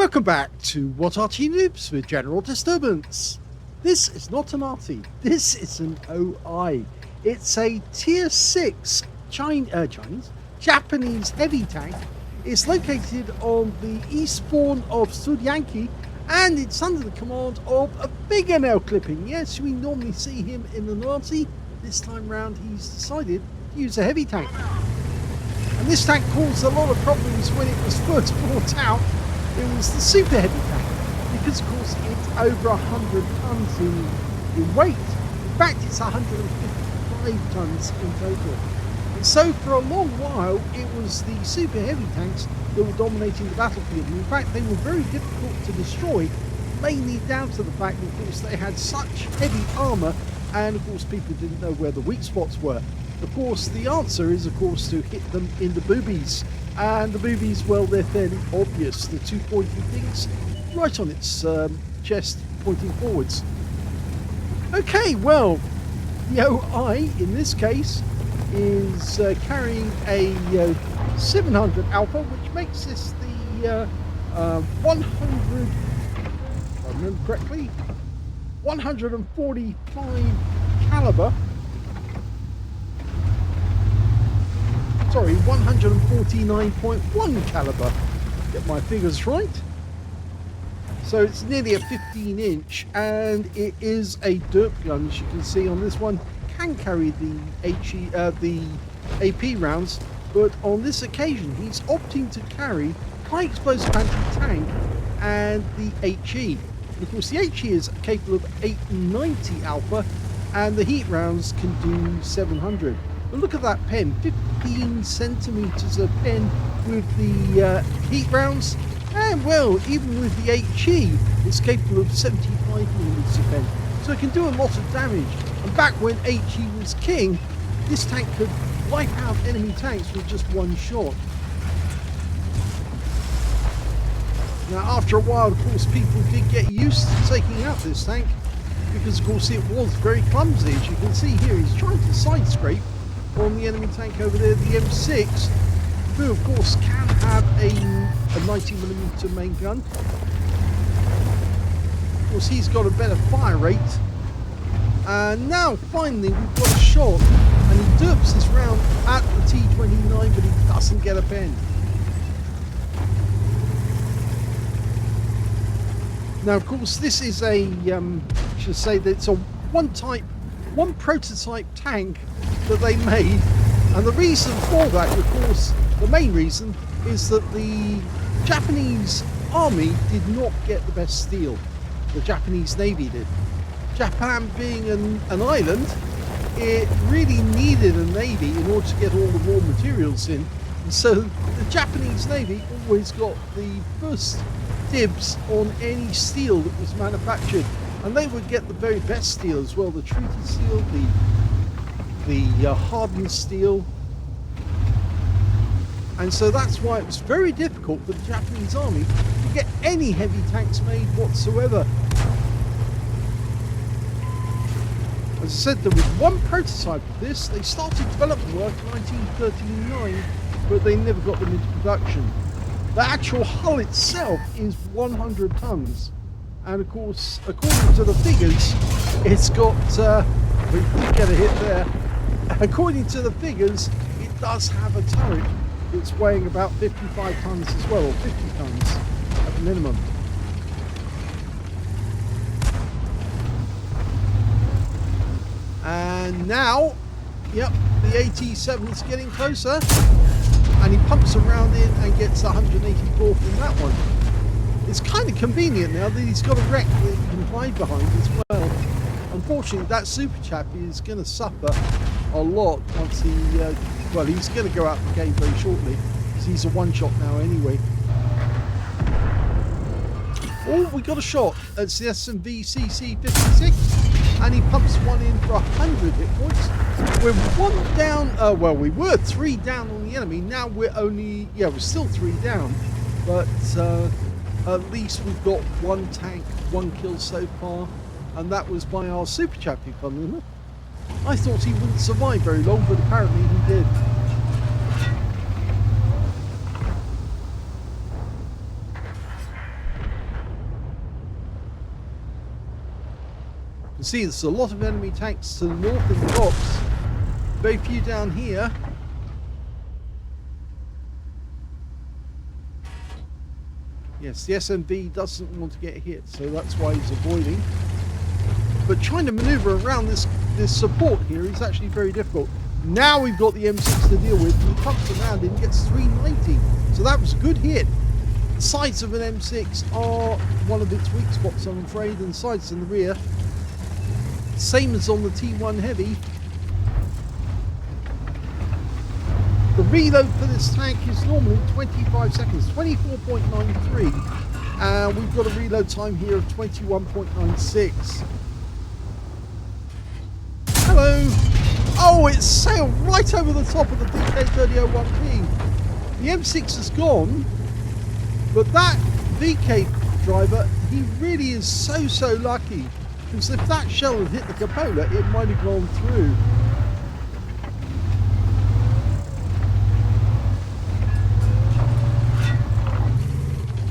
Welcome back to What Arty Noobs with General Disturbance. This is not an Arty, this is an OI. It's a tier 6 Japanese heavy tank. It's located on the eastbourne of Studzianki, and it's under the command of a big NL clipping. Yes, we normally see him in an Arty. This time round he's decided to use a heavy tank. And this tank caused a lot of problems when it was first brought out. It was the super heavy tank, because of course it's over 100 tons in weight. In fact, it's 155 tons in total. And so for a long while, it was the super heavy tanks that were dominating the battlefield. And in fact, they were very difficult to destroy, mainly down to the fact that, of course, they had such heavy armor, and of course people didn't know where the weak spots were. Of course, the answer is, of course, to hit them in the boobies. And the boobies, well, they're fairly obvious. The two pointy things right on its chest, pointing forwards. Okay, well, the OI, in this case, is carrying a 700 Alpha, which makes this the 100, if I remember correctly, 145 caliber. Sorry, 149.1 caliber. Get my figures right. So it's nearly a 15-inch, and it is a derp gun, as you can see on this one. Can carry the AP rounds, but on this occasion he's opting to carry high explosive anti-tank and the HE. And of course, the HE is capable of 890 Alpha, and the heat rounds can do 700. But look at that pen, 15 centimeters of pen with the heat rounds, and well, even with the HE, it's capable of 75 millimeters of pen, so it can do a lot of damage. And back when HE was king, this tank could wipe out enemy tanks with just one shot. Now, after a while, of course, people did get used to taking out this tank, because of course it was very clumsy. As you can see here, he's trying to side scrape on the enemy tank over there, the M6, who of course can have a 90mm main gun. Of course, he's got a better fire rate. And now finally we've got a shot, and he derps this round at the T29, but he doesn't get a pen. Now, of course, this is a I should say that it's a one prototype tank that they made, and the reason for that, of course, the main reason is that the Japanese army did not get the best steel. The Japanese Navy did. Japan being an island, it really needed a navy in order to get all the raw materials in, and so the Japanese Navy always got the first dibs on any steel that was manufactured. And they would get the very best steel as well, the treaty steel, the hardened steel. And so that's why it was very difficult for the Japanese army to get any heavy tanks made whatsoever. As I said, there was one prototype of this. They started development work in 1939, but they never got them into production. The actual hull itself is 100 tons. And of course, according to the figures, it's got, we get a hit there. According to the figures, it does have a turret that's weighing about 55 tons as well, or 50 tons at the minimum. And now, yep, the AT7 is getting closer, and he pumps around in and gets 184 from that one. It's kind of convenient now that he's got a wreck that he can hide behind as well. Unfortunately, that super chap is going to suffer a lot once he, well, he's going to go out of the game very shortly, because he's a one-shot now anyway. Oh, we got a shot. It's the SMV-CC56, and he pumps one in for 100 hit points. We're one down, well, we were 3 down on the enemy. Now we're only, yeah, we're still 3 down, but at least we've got one tank, 1 kill so far, and that was by our super chappy, funnily enough. I thought he wouldn't survive very long, but apparently he did. see there's a lot of enemy tanks to the north in the rocks. Very few down here. Yes, the SMV doesn't want to get hit, so that's why he's avoiding. But trying to maneuver around this support here is actually very difficult. Now we've got the M6 to deal with, and he comes around and gets 390. So that was a good hit. The sides of an M6 are one of its weak spots, I'm afraid, and the sides in the rear. Same as on the T1 Heavy. The reload for this tank is normally 25 seconds, 24.93. And we've got a reload time here of 21.96. Hello! Oh, it sailed right over the top of the VK3001P. The M6 is gone, but that VK driver, he really is so lucky. Because if that shell had hit the cupola, it might have gone through.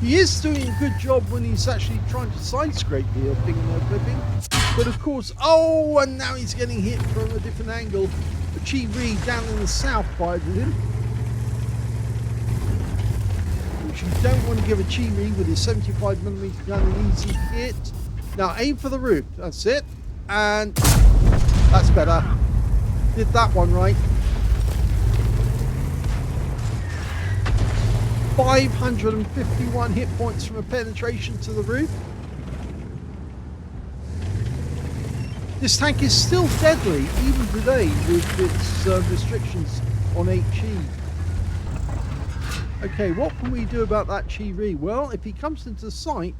He is doing a good job when he's actually trying to side scrape the thing and clipping. But of course, oh, and now he's getting hit from a different angle. The Chi-Ri down in the south fired at him. Which you don't want to give a Chi-Ri with his 75mm gun an easy hit. Now aim for the roof, that's it. And that's better. Did that one right. 551 hit points from a penetration to the roof. This tank is still deadly even today with its restrictions on HE. Okay, what can we do about that Chi-Ri? Well, if he comes into sight,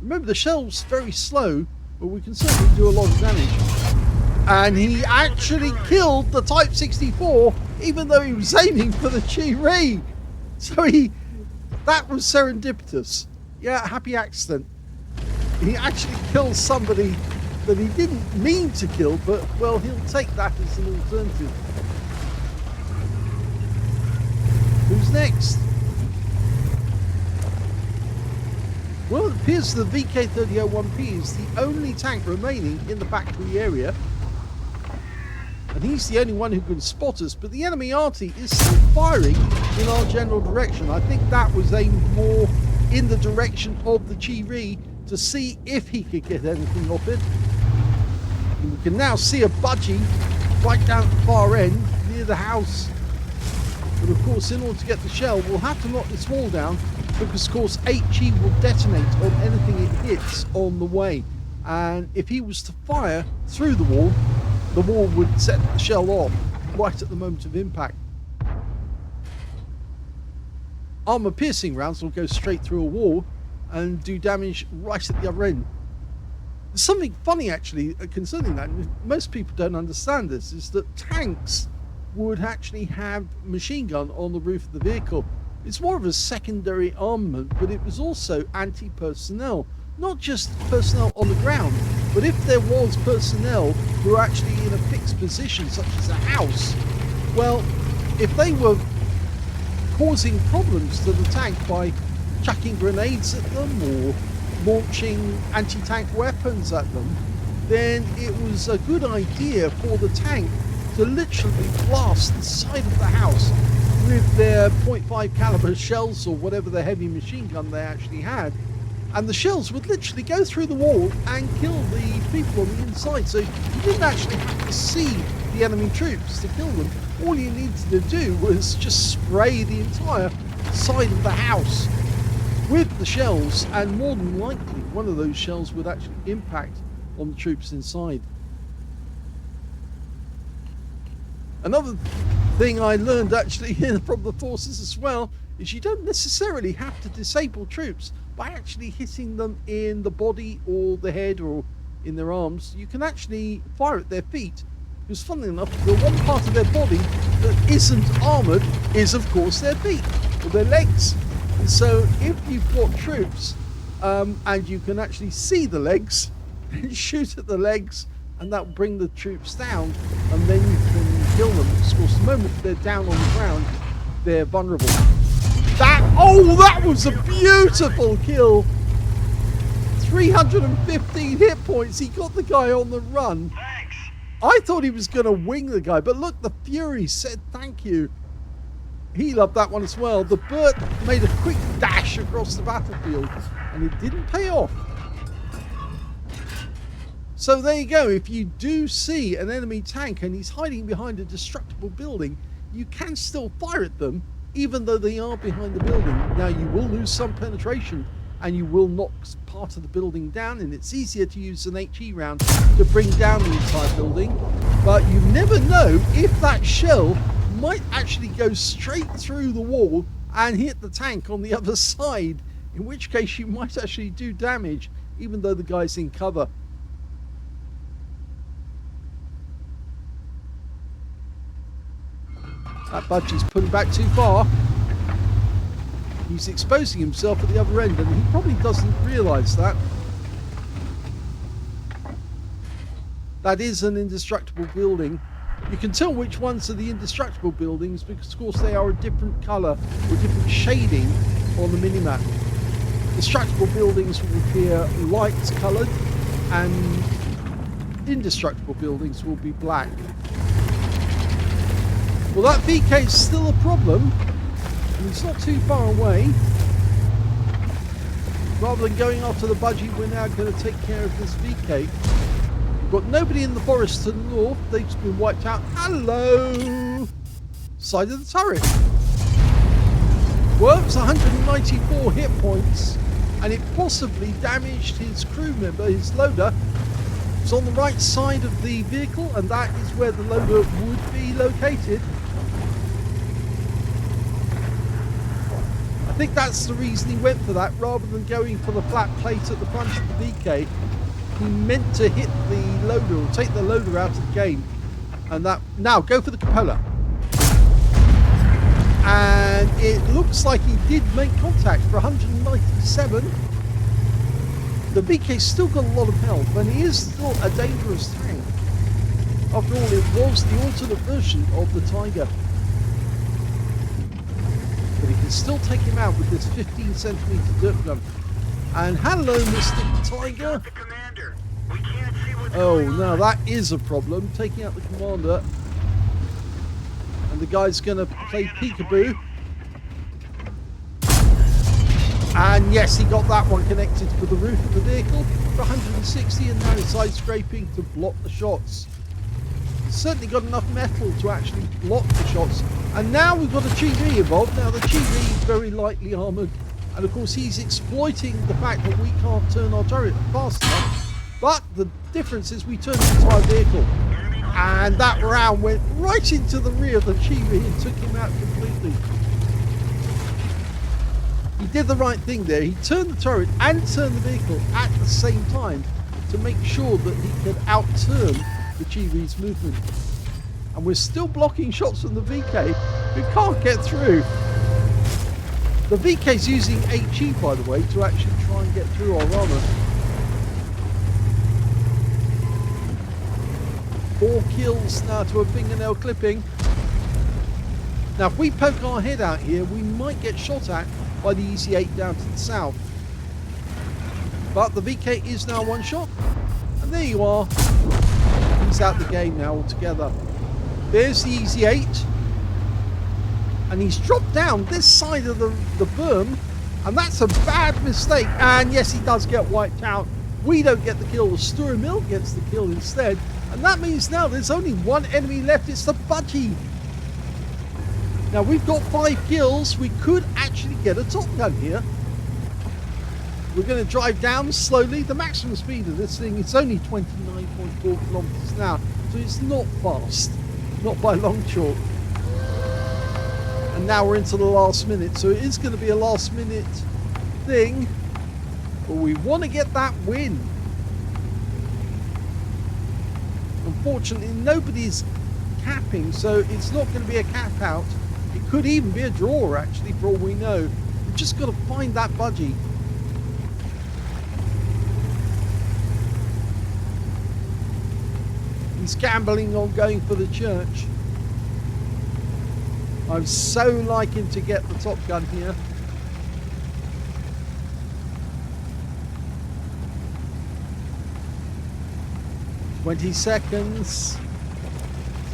remember the shell's very slow, but we can certainly do a lot of damage. And he actually killed the Type 64 even though he was aiming for the Chi-Ri. So that was serendipitous. Yeah, happy accident. He actually killed somebody that he didn't mean to kill, but, well, he'll take that as an alternative. Who's next? Well, it appears the VK3001P is the only tank remaining in the factory area. And he's the only one who can spot us, but the enemy Arty is still firing in our general direction. I think that was aimed more in the direction of the Chi-Ri to see if he could get anything off it. And we can now see a budgie right down at the far end near the house. But of course, in order to get the shell, we'll have to knock this wall down because, of course, HE will detonate on anything it hits on the way. And if he was to fire through the wall would set the shell off right at the moment of impact. Armor piercing rounds will go straight through a wall and do damage right at the other end. There's something funny actually concerning that. Most people don't understand this, is that tanks would actually have machine gun on the roof of the vehicle. It's more of a secondary armament, but it was also anti-personnel. Not just personnel on the ground, but if there was personnel who were actually in a fixed position, such as a house, well, if they were causing problems to the tank by chucking grenades at them or launching anti-tank weapons at them, then it was a good idea for the tank to literally blast the side of the house with their .5 caliber shells or whatever the heavy machine gun they actually had. And the shells would literally go through the wall and kill the people on the inside. So you didn't actually have to see the enemy troops to kill them. All you needed to do was just spray the entire side of the house with the shells, and more than likely one of those shells would actually impact on the troops inside. Another thing I learned actually from the forces as well is you don't necessarily have to disable troops by actually hitting them in the body or the head or in their arms. You can actually fire at their feet, because funnily enough, the one part of their body that isn't armoured is of course their feet or their legs. And so if you've got troops and you can actually see the legs, then shoot at the legs and that will bring the troops down, and then you can kill them. Of course, the moment they're down on the ground, they're vulnerable. That was a beautiful kill. 315 hit points. He got the guy on the run. Thanks. I thought he was going to wing the guy, but look, the Fury said thank you. He loved that one as well. The Burt made a quick dash across the battlefield, and it didn't pay off. So there you go. If you do see an enemy tank and he's hiding behind a destructible building, you can still fire at them, even though they are behind the building. Now, you will lose some penetration, and you will knock part of the building down, and it's easier to use an HE round to bring down the entire building. But you never know if that shell might actually go straight through the wall and hit the tank on the other side, in which case you might actually do damage, even though the guy's in cover. That budgie's pulling back too far. He's exposing himself at the other end, and he probably doesn't realise that. That is an indestructible building. You can tell which ones are the indestructible buildings because, of course, they are a different colour or different shading on the minimap. Destructible buildings will appear light coloured, and indestructible buildings will be black. Well, that VK is still a problem, and it's not too far away. Rather than going after the budgie, we're now going to take care of this VK. We've got nobody in the forest to the north. They've just been wiped out. Hello! Side of the turret. Works 194 hit points, and it possibly damaged his crew member, his loader. It's on the right side of the vehicle, and that is where the loader would be located. I think that's the reason he went for that, rather than going for the flat plate at the front of the VK. He meant to hit the loader, or take the loader out of the game. And that, now go for the cupola. And it looks like he did make contact for 197. The VK's still got a lot of health, and he is still a dangerous tank. After all, it was the alternate version of the Tiger. But he can still take him out with this 15cm dirt gun. And hello, Mr. Tiger. Oh, now that is a problem, taking out the commander. And the guy's going to play peekaboo. And yes, he got that one connected to the roof of the vehicle for 160, and now he's side scraping to block the shots. He's certainly got enough metal to actually block the shots. And now we've got a Chi-V involved. Now the Chi-V is very lightly armoured, and of course he's exploiting the fact that we can't turn our turret fast enough. But the difference is we turned the entire vehicle, and that round went right into the rear of the Chi-V and took him out completely. He did the right thing there. He turned the turret and turned the vehicle at the same time to make sure that he could outturn the Chi-V's movement. And we're still blocking shots from the VK. We can't get through. The VK's using HE, by the way, to actually try and get through our armour. 4 kills now to a fingernail clipping. Now, if we poke our head out here, we might get shot at by the Easy 8 down to the south. But the VK is now one shot. And there you are. He's out the game now altogether. There's the Easy 8. And he's dropped down this side of the berm. And that's a bad mistake. And yes, he does get wiped out. We don't get the kill. The Studzianki gets the kill instead. And that means now there's only one enemy left. It's the budgie. Now we've got 5 kills. We could actually get a top gun here. We're going to drive down slowly. The maximum speed of this thing is only 29.4 kilometers an hour. So it's not fast. Not by long chalk. And now we're into the last minute. So it is going to be a last minute thing. But we want to get that win. Unfortunately, nobody's capping. So it's not going to be a cap out. It could even be a draw, actually, for all we know. We've just got to find that budgie. He's gambling on going for the church. I'm so liking to get the top gun here. 20 seconds.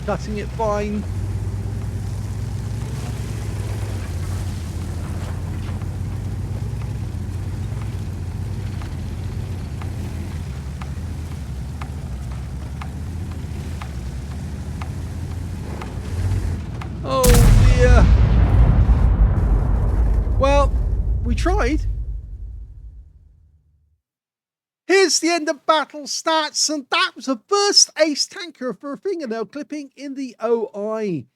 Cutting it fine. Oh dear. Well, we tried. Here's the end of battle stats, and that was a first ace tanker for a fingernail clipping in the OI.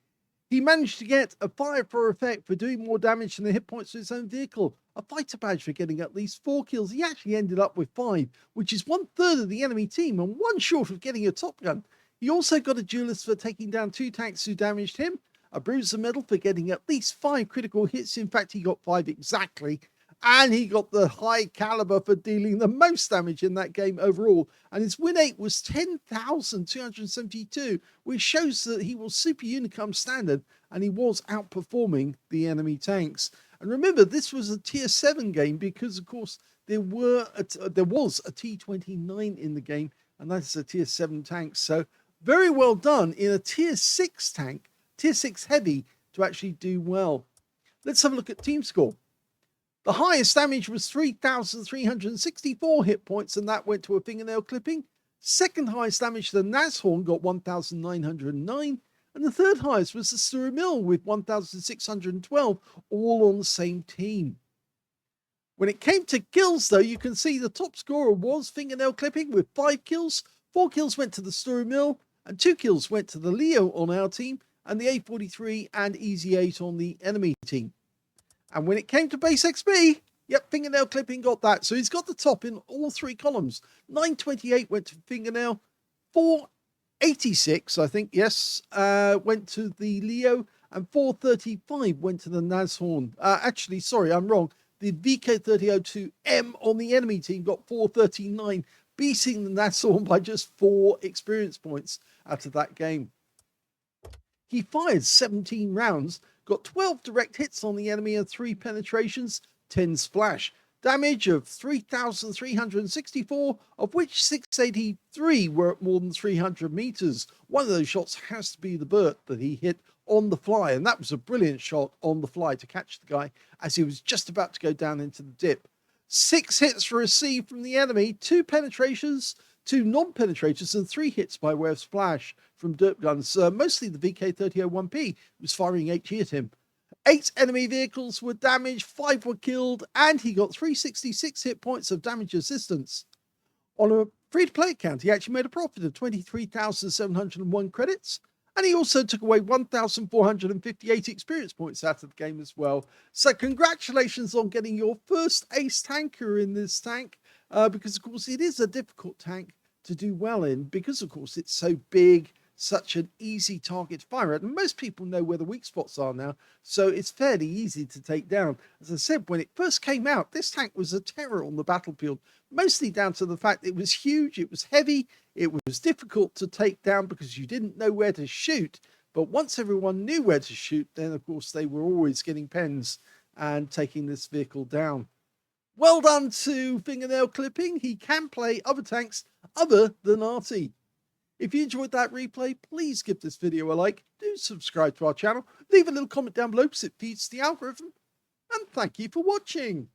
He managed to get a fire for effect for doing more damage than the hit points of his own vehicle, a fighter badge for getting at least 4 kills. He actually ended up with 5, which is 1/3 of the enemy team and 1 short of getting a top gun. He also got a duelist for taking down 2 tanks who damaged him, a bruiser medal for getting at least 5 critical hits. In fact, he got 5 exactly. And he got the high caliber for dealing the most damage in that game overall. And his win rate was 10,272, which shows that he was super unicum standard and he was outperforming the enemy tanks. And remember, this was a tier 7 game because, of course, there was a T29 in the game, and that's a tier 7 tank. So very well done in a tier 6 tank, tier 6 heavy, to actually do well. Let's have a look at team score. The highest damage was 3,364 hit points, and that went to a fingernail clipping. Second highest damage, the Nashorn got 1,909, and the third highest was the Shure Mill with 1,612, all on the same team. When it came to kills, though, you can see the top scorer was fingernail clipping with 5 kills. 4 kills went to the Shure Mill, and 2 kills went to the Leo on our team, and the A43 and Easy 8 on the enemy team. And when it came to base XP, yep, fingernail clipping got that. So he's got the top in all 3 columns. 928 went to fingernail. 486, I think, yes, went to the Leo. And 435 went to the Nashorn. Actually, sorry, I'm wrong. The VK3002M on the enemy team got 439, beating the Nashorn by just 4 experience points out of that game. He fired 17 rounds, got 12 direct hits on the enemy and 3 penetrations, 10 splash. Damage of 3,364, of which 683 were at more than 300 meters. One of those shots has to be the Burt that he hit on the fly, and that was a brilliant shot on the fly to catch the guy as he was just about to go down into the dip. 6 hits received from the enemy, 2 penetrations, 2 non-penetrators, and 3 hits by way of splash from dirt guns. Mostly the VK3001P was firing HE at him. 8 enemy vehicles were damaged, 5 were killed, and he got 366 hit points of damage assistance. On a free-to-play account, he actually made a profit of 23,701 credits, and he also took away 1,458 experience points out of the game as well. So congratulations on getting your first ace tanker in this tank, because, of course, it is a difficult tank to do well in, because, of course, it's so big, such an easy target to fire at, and most people know where the weak spots are now, so it's fairly easy to take down. As I said, when it first came out, this tank was a terror on the battlefield, mostly down to the fact it was huge, it was heavy, it was difficult to take down because you didn't know where to shoot, but once everyone knew where to shoot, then of course they were always getting pens and taking this vehicle down. Well done to Fingernail Clipping. He can play other tanks other than Arty. If you enjoyed that replay, please give this video a like, do subscribe to our channel, leave a little comment down below because it feeds the algorithm, and thank you for watching.